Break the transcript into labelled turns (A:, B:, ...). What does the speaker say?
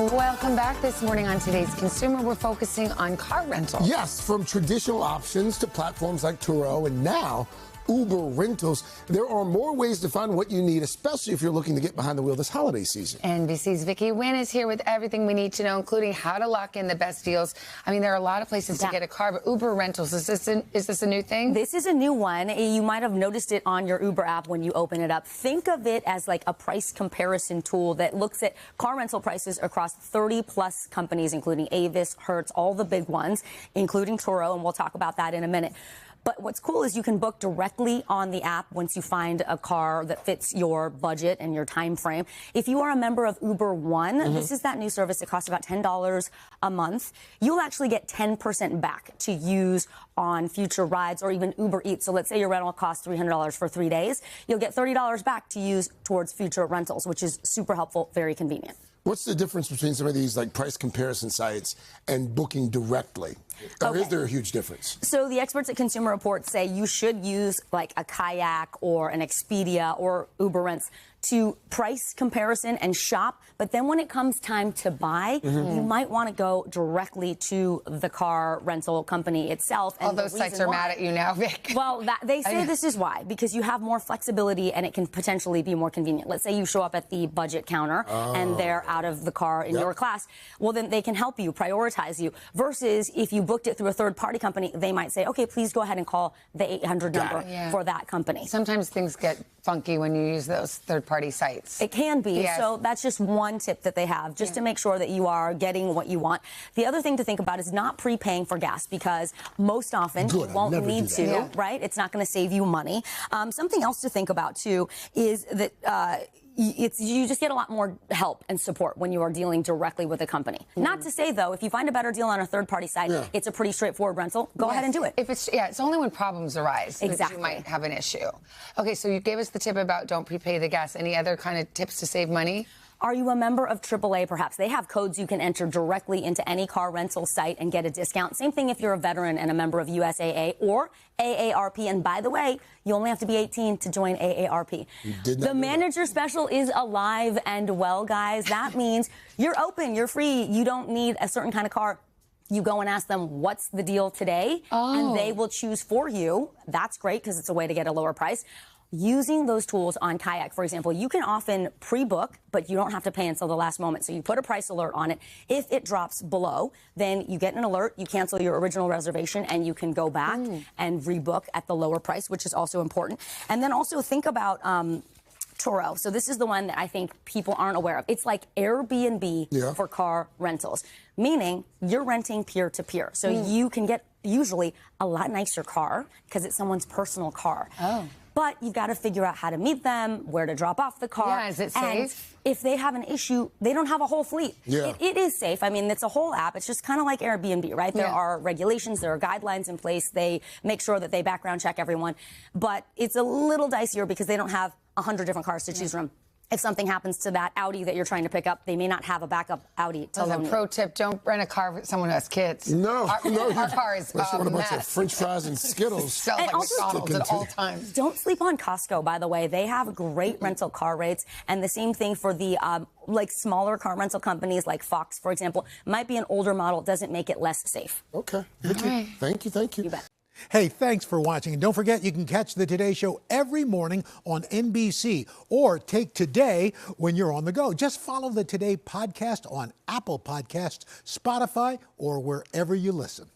A: Welcome back. This morning on Today's Consumer, we're focusing on car rental.
B: Yes, from traditional options to platforms like Turo and now Uber Rentals. There are more ways to find what you need, especially if you're looking to get behind the wheel this holiday season.
A: NBC's Vicki Nguyen is here with everything we need to know, including how to lock in the best deals. I mean, there are a lot of places to get a car, but Uber Rentals, is this a new thing?
C: This is a new one. You might have noticed it on your Uber app when you open it up. Think of it as like a price comparison tool that looks at car rental prices across 30-plus companies, including Avis, Hertz, all the big ones, including Turo, and we'll talk about that in a minute. But what's cool is you can book directly on the app once you find a car that fits your budget and your time frame. If you are a member of Uber One, this is that new service. It costs about $10 a month. You'll actually get 10% back to use on future rides or even Uber Eats. So let's say your rental costs $300 for 3 days. You'll get $30 back to use towards future rentals, which is super helpful, very convenient.
B: What's the difference between some of these like price comparison sites and booking directly? Or is there a huge difference?
C: So the experts at Consumer Reports say you should use like a Kayak or an Expedia or Uber Rents to price comparison and shop. But then when it comes time to buy, you might want to go directly to the car rental company itself.
A: And all those sites are mad at you now, Vic.
C: Well, they say this is why, because you have more flexibility and it can potentially be more convenient. Let's say you show up at the budget counter and they're out of the car in your class. Well, then they can help you, prioritize you. Versus if you booked it through a third-party company, they might say, okay, please go ahead and call the 800 number for that company.
A: Sometimes things get funky when you use those third-party sites.
C: It can be.
A: Yes.
C: So that's just one tip that they have, just to make sure that you are getting what you want. The other thing to think about is not prepaying for gas, because most often you won't need to, right? It's not going to save you money. Something else to think about, too, is that you just get a lot more help and support when you are dealing directly with a company. Not to say, though, if you find a better deal on a third-party site, it's a pretty straightforward rental, go ahead and do it.
A: If it's only when problems arise that you might have an issue. Okay, so you gave us the tip about don't prepay the gas. Any other kind of tips to save money?
C: Are you a member of AAA, perhaps? They have codes you can enter directly into any car rental site and get a discount. Same thing if you're a veteran and a member of USAA or AARP. And by the way, you only have to be 18 to join AARP. The manager special is alive and well, guys. That means you're open, you're free. You don't need a certain kind of car. You go and ask them, what's the deal today? And they will choose for you. That's great because it's a way to get a lower price. Using those tools on Kayak, for example, you can often pre-book, but you don't have to pay until the last moment. So you put a price alert on it. If it drops below, then you get an alert, you cancel your original reservation, and you can go back and rebook at the lower price, which is also important. And then also think about Turo. So this is the one that I think people aren't aware of. It's like Airbnb for car rentals, meaning you're renting peer-to-peer. So you can get usually a lot nicer car because it's someone's personal car. But you've got to figure out how to meet them, where to drop off the car.
A: Yeah, is it safe?
C: And if they have an issue, they don't have a whole fleet. It is safe. I mean, it's a whole app. It's just kind of like Airbnb, right? There are regulations, there are guidelines in place. They make sure that they background check everyone. But it's a little dicier because they don't have 100 different cars to choose from. If something happens to that Audi that you're trying to pick up, they may not have a backup Audi to loan you.
A: Pro tip, don't rent a car with someone who has kids.
B: No,
A: our car is
B: a bunch of French fries and Skittles.
A: Smells like McDonald's at all times.
C: Don't sleep on Costco, by the way. They have great rental car rates. And the same thing for the like smaller car rental companies like Fox, for example. Might be an older model, doesn't make it less safe.
B: Okay. Thank you.
C: You bet.
D: Hey, thanks for watching. And don't forget, you can catch the Today Show every morning on NBC or take Today when you're on the go. Just follow the Today podcast on Apple Podcasts, Spotify, or wherever you listen.